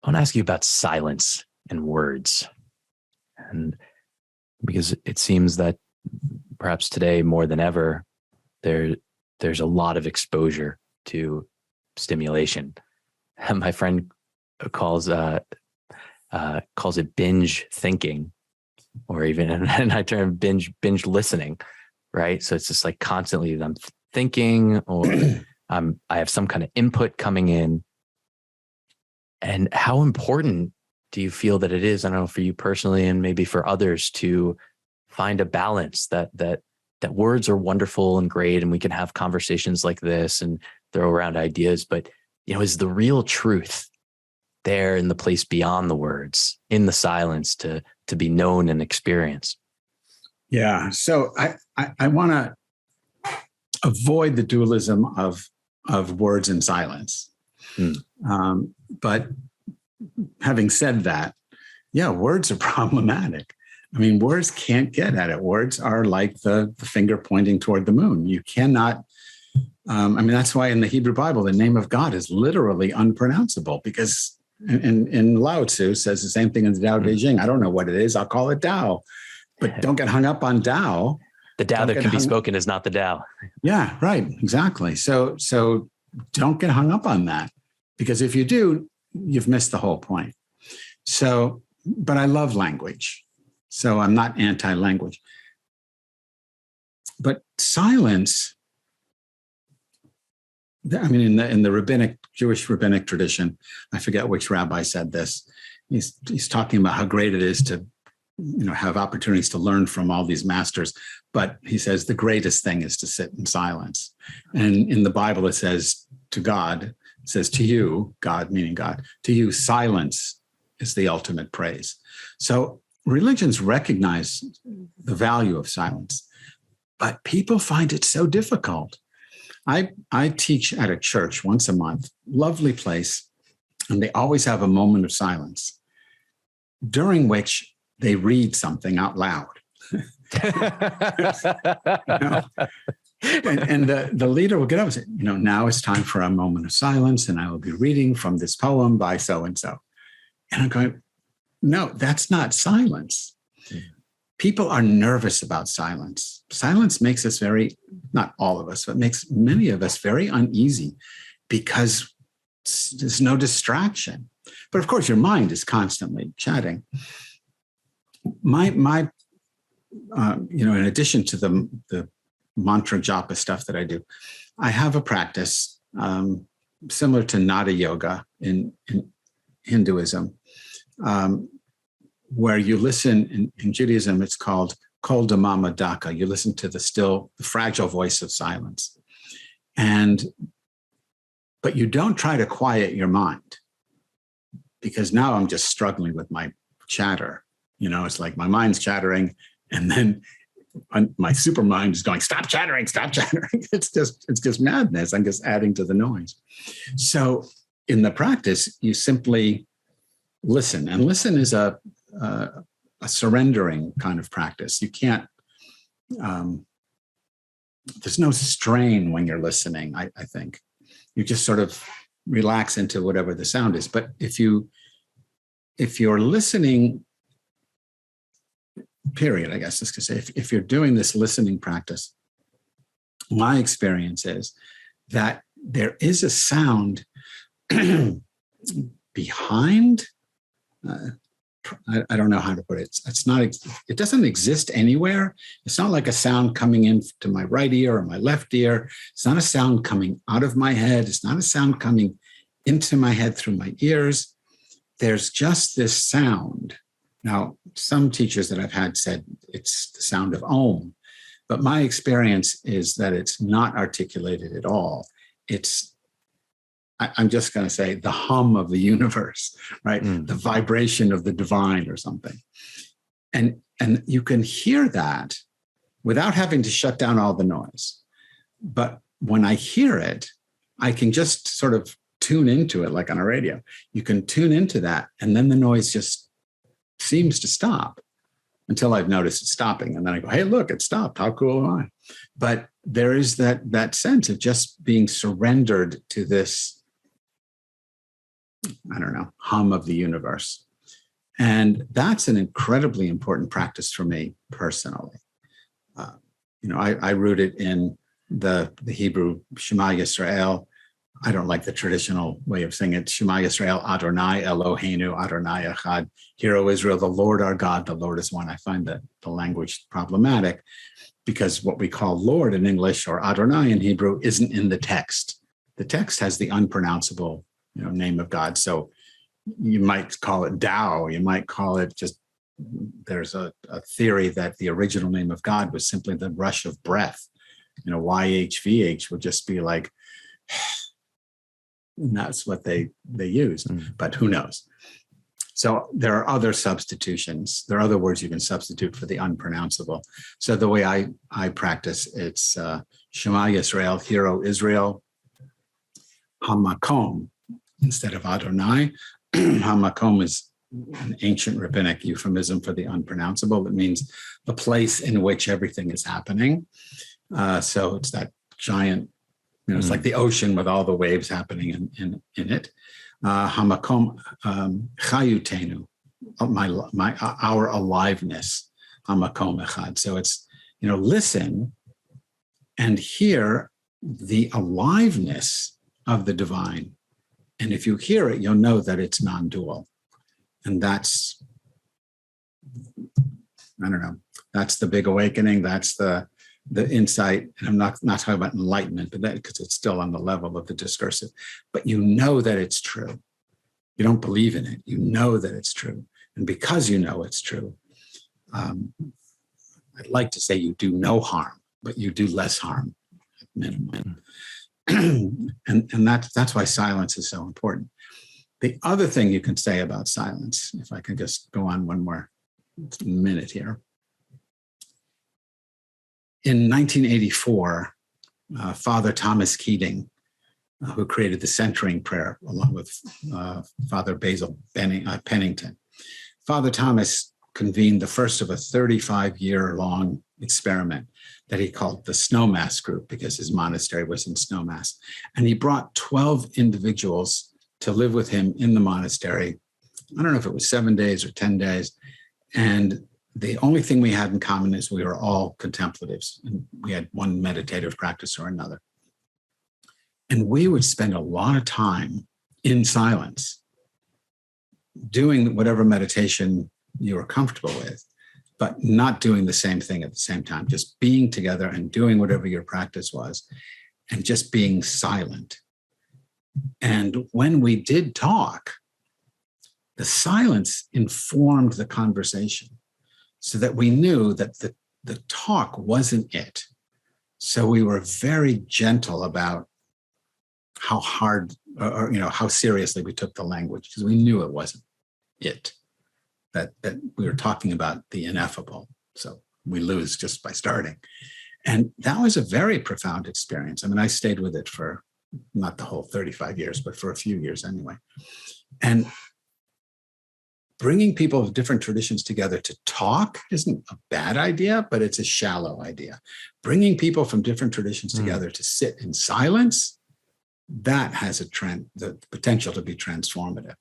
I want to ask you about silence and words. And because it seems that perhaps today more than ever, there's a lot of exposure to stimulation. My friend calls it binge thinking, or even, and I term binge listening, right? So it's just like constantly I'm thinking, or I have some kind of input coming in. And how important do you feel that it is, I don't know, for you personally and maybe for others, to find a balance that words are wonderful and great, and we can have conversations like this and throw around ideas, but is the real truth there in the place beyond the words, in the silence, to be known and experienced? Yeah. So I want to avoid the dualism of words and silence. But having said that, yeah, words are problematic. I mean, words can't get at it. Words are like the finger pointing toward the moon. You cannot, that's why in the Hebrew Bible, the name of God is literally unpronounceable, because in Lao Tzu says the same thing in the Tao Te Ching. I don't know what it is. I'll call it Tao, but don't get hung up on Tao. The Tao that can be spoken is not the Tao. Yeah, right. Exactly. So don't get hung up on that, because if you do, you've missed the whole point. So, but I love language. So I'm not anti-language. But silence, in the Jewish rabbinic tradition, I forget which rabbi said this. He's talking about how great it is to, have opportunities to learn from all these masters. But he says the greatest thing is to sit in silence. And in the Bible, it says to God, it says to you, God meaning God, to you, silence is the ultimate praise. So religions recognize the value of silence, but people find it so difficult. I teach at a church once a month, lovely place, and they always have a moment of silence during which they read something out loud. And the leader will get up and say, now it's time for a moment of silence, and I will be reading from this poem by so-and-so. And I'm going, no, that's not silence. People are nervous about silence. Silence makes us not all of us, but makes many of us very uneasy, because there's no distraction. But of course, your mind is constantly chatting. In addition to the mantra japa stuff that I do, I have a practice similar to Nada yoga in Hinduism, where you listen. In Judaism, it's called Kol Damama Daka. You listen to the fragile voice of silence. But you don't try to quiet your mind, because now I'm just struggling with my chatter. It's like my mind's chattering, and then my super mind is going, stop chattering, stop chattering. It's just madness. I'm just adding to the noise. So in the practice, you simply listen, and listen is a surrendering kind of practice. You can't, there's no strain when you're listening, I think. You just sort of relax into whatever the sound is. But if you're listening, period, I guess, just to say, if you're doing this listening practice, my experience is that there is a sound behind, I don't know how to put it. It doesn't exist anywhere. It's not like a sound coming in to my right ear or my left ear. It's not a sound coming out of my head. It's not a sound coming into my head through my ears. There's just this sound. Now, some teachers that I've had said it's the sound of Om, but my experience is that it's not articulated at all. I'm just going to say the hum of the universe, right? The vibration of the divine or something. And you can hear that without having to shut down all the noise. But when I hear it, I can just sort of tune into it like on a radio. You can tune into that, and then the noise just seems to stop until I've noticed it stopping. And then I go, hey, look, it stopped. How cool am I? But there is that sense of just being surrendered to this I don't know, hum of the universe. And that's an incredibly important practice for me personally. I root it in the Hebrew Shema Yisrael. I don't like the traditional way of saying it. Shema Yisrael, Adonai Eloheinu, Adonai Echad. Hear, O Israel, the Lord our God, the Lord is one. I find that the language problematic because what we call Lord in English or Adonai in Hebrew isn't in the text. The text has the unpronounceable, name of God. So you might call it Tao. You might call it just, there's a theory that the original name of God was simply the rush of breath. YHVH would just be like, and that's what they used, but who knows? So there are other substitutions. There are other words you can substitute for the unpronounceable. So the way I practice, it's Shema Yisrael, Hear, O Israel, Hamakom instead of Adonai. Hamakom is an ancient rabbinic euphemism for the unpronounceable. It means the place in which everything is happening. So it's that giant, it's like the ocean with all the waves happening in it. Hamakom chayutenu, our aliveness. Hamakom echad. So it's, listen and hear the aliveness of the divine. And if you hear it, you'll know that it's non-dual. And that's, I don't know, that's the big awakening. That's the insight. And I'm not talking about enlightenment, but that because it's still on the level of the discursive. But you know that it's true. You don't believe in it. You know that it's true. And because you know it's true, I'd like to say you do no harm, but you do less harm at minimum. And that's why silence is so important. The other thing you can say about silence, if I can just go on one more minute here. In 1984, Father Thomas Keating, who created the centering prayer along with Father Basil Pennington, Father Thomas convened the first of a 35-year-long experiment that he called the Snowmass Group because his monastery was in Snowmass. And he brought 12 individuals to live with him in the monastery. I don't know if it was 7 days or 10 days. And the only thing we had in common is we were all contemplatives. And we had one meditative practice or another. And we would spend a lot of time in silence doing whatever meditation you were comfortable with, but not doing the same thing at the same time, just being together and doing whatever your practice was and just being silent. And when we did talk, the silence informed the conversation so that we knew that the talk wasn't it. So we were very gentle about how hard or how seriously we took the language because we knew it wasn't it. That we were talking about the ineffable. So we lose just by starting. And that was a very profound experience. I mean, I stayed with it for not the whole 35 years, but for a few years anyway. And bringing people of different traditions together to talk isn't a bad idea, but it's a shallow idea. Bringing people from different traditions together to sit in silence, that has the potential to be transformative.